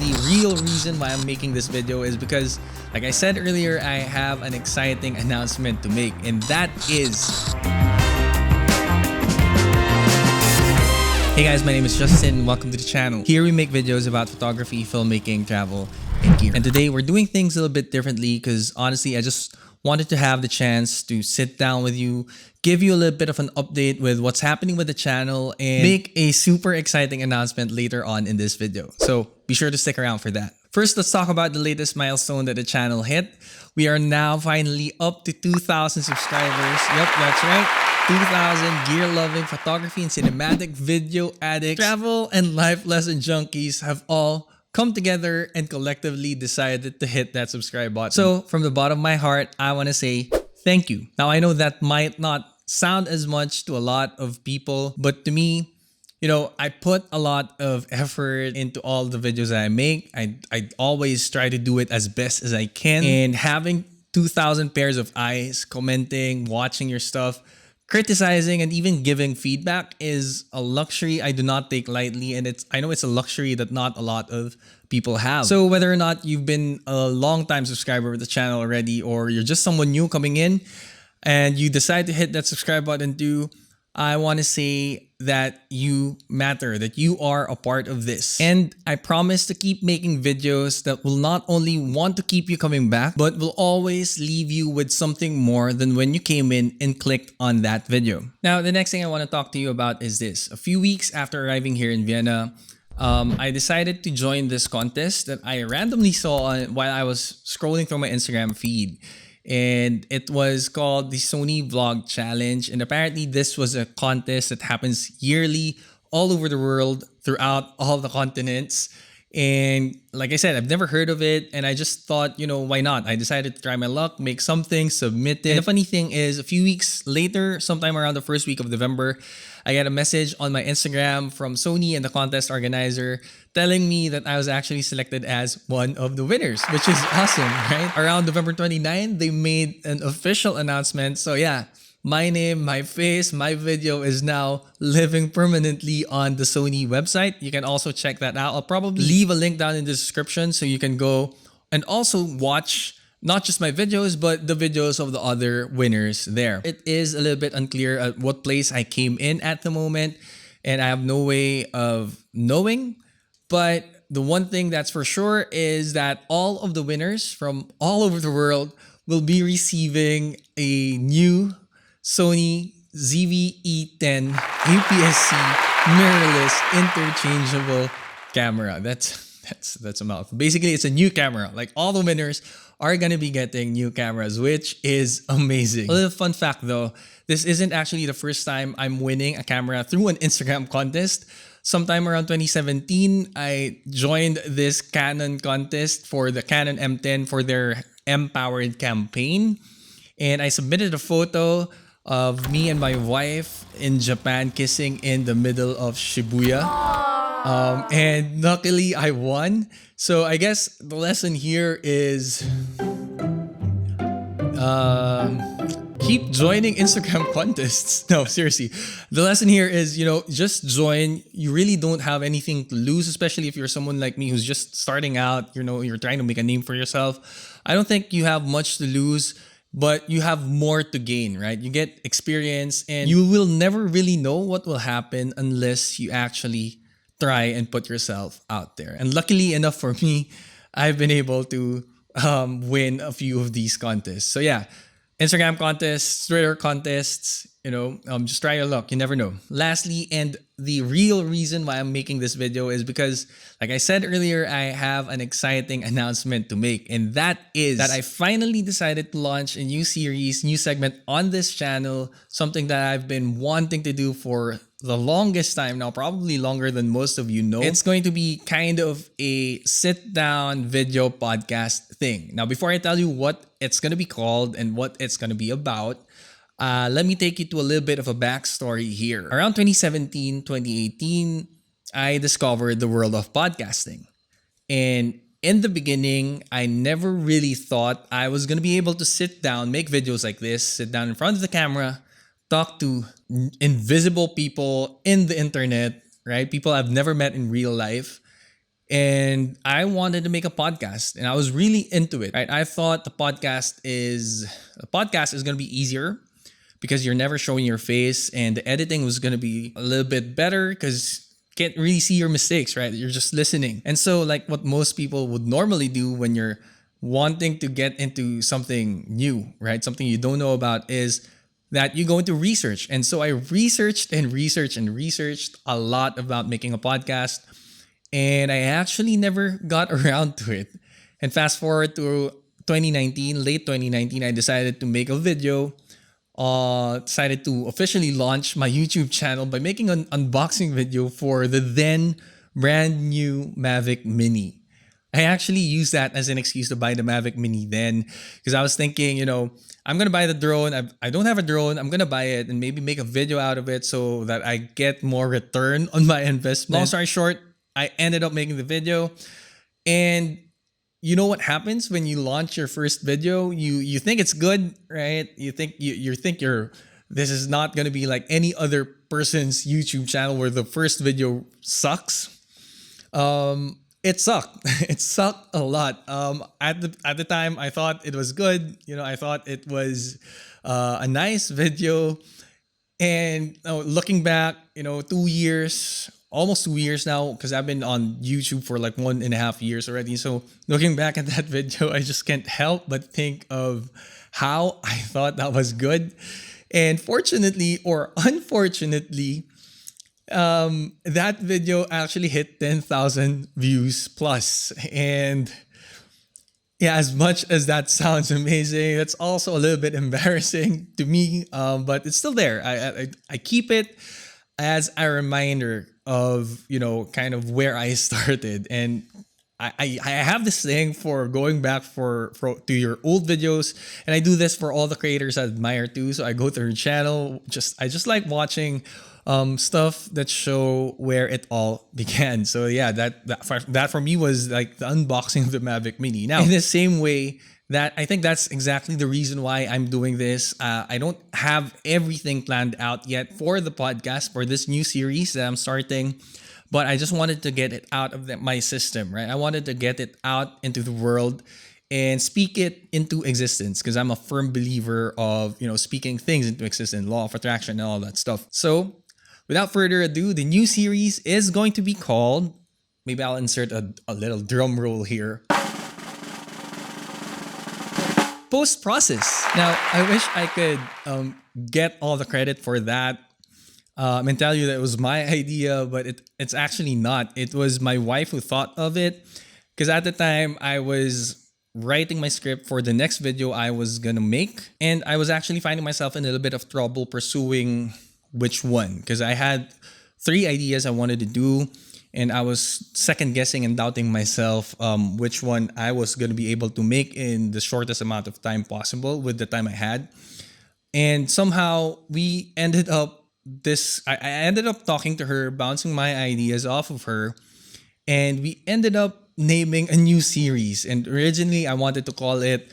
the real reason why I'm making this video is because, like I said earlier, I have an exciting announcement to make, and that is... Hey guys, my name is Justin. Welcome to the channel. Here we make videos about photography, filmmaking, travel, and gear. And today we're doing things a little bit differently because honestly, I just wanted to have the chance to sit down with you, give you a little bit of an update with what's happening with the channel, and make a super exciting announcement later on in this video. So be sure to stick around for that. First, let's talk about the latest milestone that the channel hit. We are now finally up to 2,000 subscribers. Yep, that's right. 2,000 gear-loving, photography and cinematic video addicts, travel and life lesson junkies have all come together and collectively decided to hit that subscribe button. So from the bottom of my heart, I want to say thank you. Now, I know that might not sound as much to a lot of people, but to me, you know, I put a lot of effort into all the videos that I make. I always try to do it as best as I can. And having 2,000 pairs of eyes commenting, watching your stuff, criticizing, and even giving feedback is a luxury I do not take lightly, and I know it's a luxury that not a lot of people have. So whether or not you've been a long-time subscriber of the channel already, or you're just someone new coming in and you decide to hit that subscribe button too, I want to say that you matter, that you are a part of this. And I promise to keep making videos that will not only want to keep you coming back, but will always leave you with something more than when you came in and clicked on that video. Now, the next thing I want to talk to you about is this. A few weeks after arriving here in Vienna, I decided to join this contest that I randomly saw while I was scrolling through my Instagram feed. And it was called the Sony Vlog Challenge. And apparently this was a contest that happens yearly all over the world, throughout all the continents. And like I said, I've never heard of it. And I just thought, you know, why not? I decided to try my luck, make something, submit it. And the funny thing is, a few weeks later, sometime around the first week of November, I got a message on my Instagram from Sony and the contest organizer telling me that I was actually selected as one of the winners, which is awesome, right? Around November 29, they made an official announcement. So yeah, my name, my face, my video is now living permanently on the Sony website. You can also check that out. I'll probably leave a link down in the description so you can go and also watch not just my videos, but the videos of the other winners there. It is a little bit unclear at what place I came in at the moment, and I have no way of knowing. But the one thing that's for sure is that all of the winners from all over the world will be receiving a new Sony ZV-E10 APS-C mirrorless interchangeable camera. That's a mouthful. Basically, it's a new camera. Like, all the winners are going to be getting new cameras, which is amazing. A little fun fact though, this isn't actually the first time I'm winning a camera through an Instagram contest. Sometime around 2017, I joined this Canon contest for the Canon M10 for their M-powered campaign. And I submitted a photo of me and my wife in Japan kissing in the middle of Shibuya. And luckily I won. So I guess the lesson here is keep joining Instagram contests. No, seriously. The lesson here is, you know, just join. You really don't have anything to lose, especially if you're someone like me who's just starting out, you know, you're trying to make a name for yourself. I don't think you have much to lose, but you have more to gain, right? You get experience, and you will never really know what will happen unless you actually try and put yourself out there. And luckily enough for me, I've been able to win a few of these contests. So yeah, Instagram contests, Twitter contests, you know, just try your luck. You never know. Lastly, and the real reason why I'm making this video is because, like I said earlier, I have an exciting announcement to make. And that is that I finally decided to launch a new series, new segment on this channel, something that I've been wanting to do for the longest time now, probably longer than most of you know. It's going to be kind of a sit-down video podcast thing. Now, before I tell you what it's going to be called and what it's going to be about, let me take you to a little bit of a backstory here. Around 2017, 2018, I discovered the world of podcasting. And in the beginning, I never really thought I was going to be able to sit down, make videos like this, sit down in front of the camera, talk to invisible people in the internet, right? People I've never met in real life, and I wanted to make a podcast, and I was really into it. Right, I thought the podcast is going to be easier because you're never showing your face, and the editing was going to be a little bit better because you can't really see your mistakes, right? You're just listening. And so, like what most people would normally do when you're wanting to get into something new, right? Something you don't know about, is that you go into research. And so I researched and researched and researched a lot about making a podcast, and I actually never got around to it. And fast forward to 2019, late 2019, I decided to make a video. Decided to officially launch my YouTube channel by making an unboxing video for the then brand new Mavic Mini. I actually used that as an excuse to buy the Mavic Mini then, because I was thinking, I'm gonna buy the drone. I don't have a drone. I'm gonna buy it and maybe make a video out of it so that I get more return on my investment. Long story short, I ended up making the video, and you know what happens when you launch your first video? You think it's good, right? You think you're this is not gonna be like any other person's YouTube channel where the first video sucks. It sucked. It sucked a lot. At the time, I thought it was good. I thought it was a nice video. And looking back, 2 years, almost 2 years now, because I've been on YouTube for like 1.5 years already. So looking back at that video, I just can't help but think of how I thought that was good. And fortunately or unfortunately, that video actually hit 10,000 views plus. And yeah, as much as that sounds amazing, that's also a little bit embarrassing to me. But it's still there. I keep it as a reminder of kind of where I started. And I have this thing for going back to your old videos, and I do this for all the creators I admire too. So I go to her channel. I just like watching stuff that show where it all began. So yeah, that for me was like the unboxing of the Mavic Mini. Now, in the same way, that I think that's exactly the reason why I'm doing this. I don't have everything planned out yet for the podcast, for this new series that I'm starting, but I just wanted to get it out of my system, right? I wanted to get it out into the world and speak it into existence, because I'm a firm believer of speaking things into existence, law of attraction and all that stuff. So without further ado, the new series is going to be called, maybe I'll insert a little drum roll here, post-process. Now, I wish I could get all the credit for that and tell you that it was my idea, but it's actually not. It was my wife who thought of it, because at the time I was writing my script for the next video I was gonna make, and I was actually finding myself in a little bit of trouble pursuing which one, because I had 3 ideas I wanted to do, and I was second guessing and doubting myself which one I was going to be able to make in the shortest amount of time possible with the time I had. And somehow we ended up I ended up talking to her, bouncing my ideas off of her, and we ended up naming a new series. And originally I wanted to call it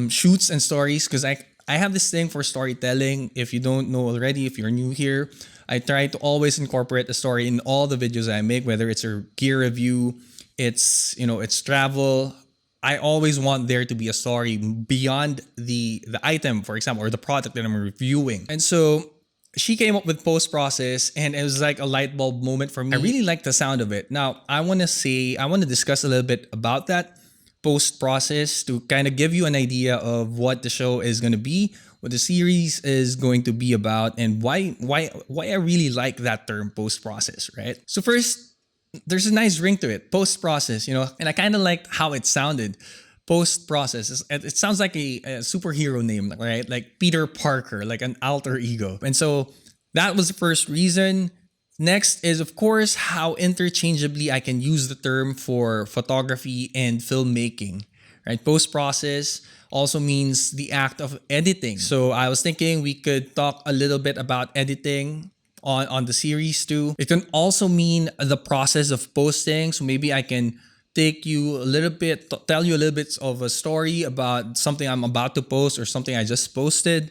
Shoots and Stories, because I have this thing for storytelling. If you don't know already, if you're new here, I try to always incorporate a story in all the videos I make, whether it's a gear review, it's travel. I always want there to be a story beyond the item, for example, or the product that I'm reviewing. And so she came up with post-process, and it was like a light bulb moment for me. I really like the sound of it. Now, I want to discuss a little bit about that post-process to kind of give you an idea of what the show is going to be, what the series is going to be about, and why I really like that term, post-process, right? So first, there's a nice ring to it, post-process, and I kind of liked how it sounded. Post-process, it sounds like a superhero name, right? Like Peter Parker, like an alter ego. And so that was the first reason. Next is, of course, how interchangeably I can use the term for photography and filmmaking, right? Post-process also means the act of editing. So I was thinking we could talk a little bit about editing on the series too. It can also mean the process of posting. So maybe I can take you a little bit, tell you a little bit of a story about something I'm about to post or something I just posted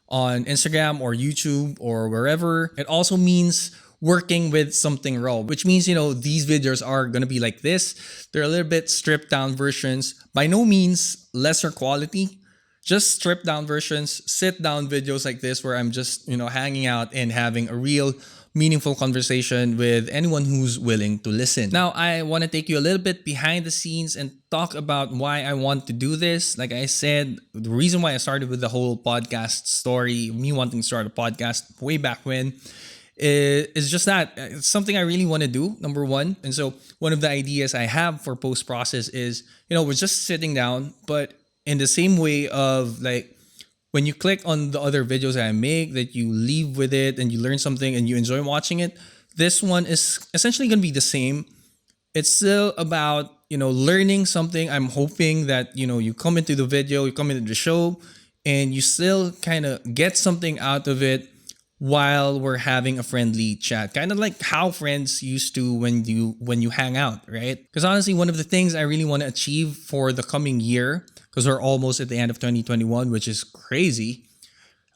on Instagram or YouTube or wherever. It also means working with something raw, which means, these videos are going to be like this. They're a little bit stripped down versions, by no means lesser quality, just stripped down versions, sit down videos like this where I'm just, hanging out and having a real meaningful conversation with anyone who's willing to listen. Now, I want to take you a little bit behind the scenes and talk about why I want to do this. Like I said, the reason why I started with the whole podcast story, me wanting to start a podcast way back when, is just that it's something I really want to do, number one. And so one of the ideas I have for post-process is, we're just sitting down, but in the same way of like, when you click on the other videos that I make, that you leave with it and you learn something and you enjoy watching it, this one is essentially going to be the same. It's still about, learning something. I'm hoping that, you come into the video, you come into the show, and you still kind of get something out of it while we're having a friendly chat. Kind of like how friends used to when you hang out, right? Because honestly, one of the things I really want to achieve for the coming year, because we're almost at the end of 2021, which is crazy,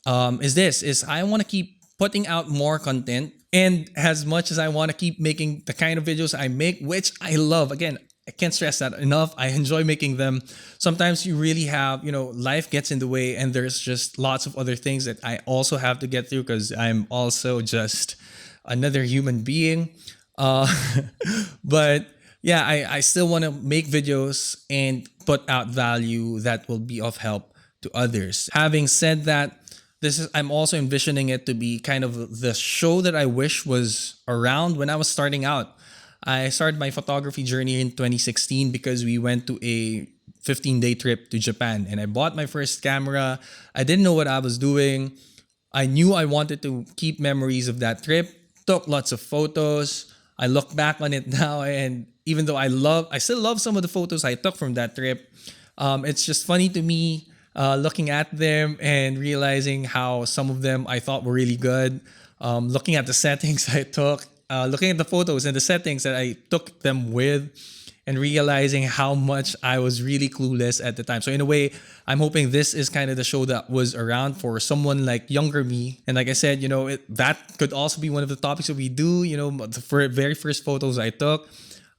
is I want to keep putting out more content. And as much as I want to keep making the kind of videos I make, which I love, again, I can't stress that enough. I enjoy making them. Sometimes you really have, life gets in the way and there's just lots of other things that I also have to get through because I'm also just another human being. But yeah, I still want to make videos and put out value that will be of help to others. Having said that, I'm also envisioning it to be kind of the show that I wish was around when I was starting out. I started my photography journey in 2016 because we went to a 15-day trip to Japan and I bought my first camera. I didn't know what I was doing. I knew I wanted to keep memories of that trip, took lots of photos. I look back on it now, and even though I still love some of the photos I took from that trip, it's just funny to me looking at them and realizing how some of them I thought were really good. Looking at the settings I took, looking at the photos and the settings that I took them with, and realizing how much I was really clueless at the time. So in a way, I'm hoping this is kind of the show that was around for someone like younger me. And like I said, that could also be one of the topics that we do, the very first photos I took,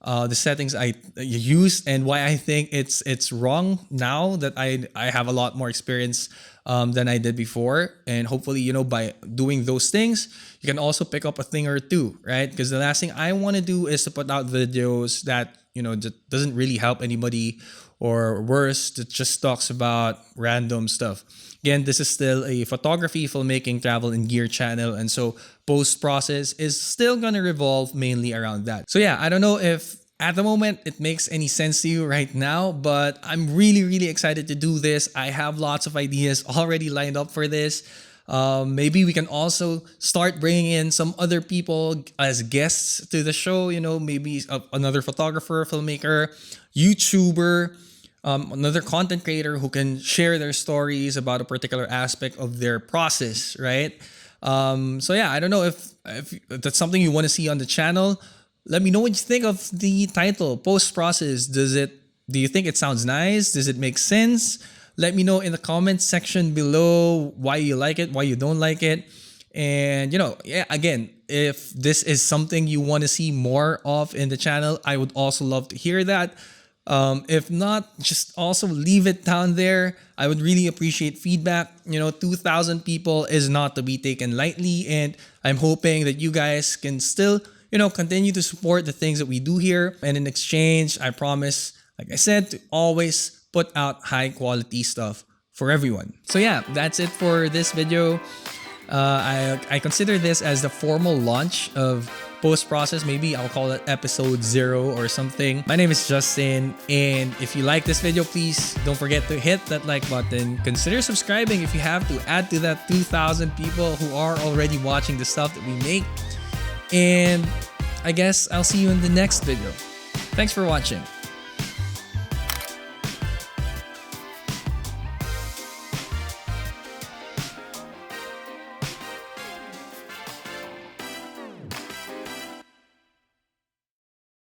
the settings I used, and why I think it's wrong now that I have a lot more experience than I did before. And hopefully, by doing those things, you can also pick up a thing or two, right? Because the last thing I want to do is to put out videos that, that doesn't really help anybody, or worse, that just talks about random stuff. Again, this is still a photography, filmmaking, travel, and gear channel. And so post-process is still going to revolve mainly around that. So yeah, I don't know if at the moment it makes any sense to you right now, but I'm really, really excited to do this. I have lots of ideas already lined up for this. Maybe we can also start bringing in some other people as guests to the show, maybe another photographer, filmmaker, YouTuber, another content creator who can share their stories about a particular aspect of their process, right? So yeah, I don't know if that's something you want to see on the channel. Let me know what you think of the title, Post-Process. Do you think it sounds nice? Does it make sense? Let me know in the comments section below why you like it, why you don't like it. And, yeah, again, if this is something you want to see more of in the channel, I would also love to hear that. If not, just also leave it down there. I would really appreciate feedback. 2,000 people is not to be taken lightly. And I'm hoping that you guys can still, continue to support the things that we do here. And in exchange, I promise, like I said, to always put out high quality stuff for everyone. So yeah, that's it for this video. I consider this as the formal launch of post-process. Maybe I'll call it episode 0 or something. My name is Justin, and if you like this video, please don't forget to hit that like button. Consider subscribing if you have to, add to that 2,000 people who are already watching the stuff that we make. And I guess I'll see you in the next video. Thanks for watching.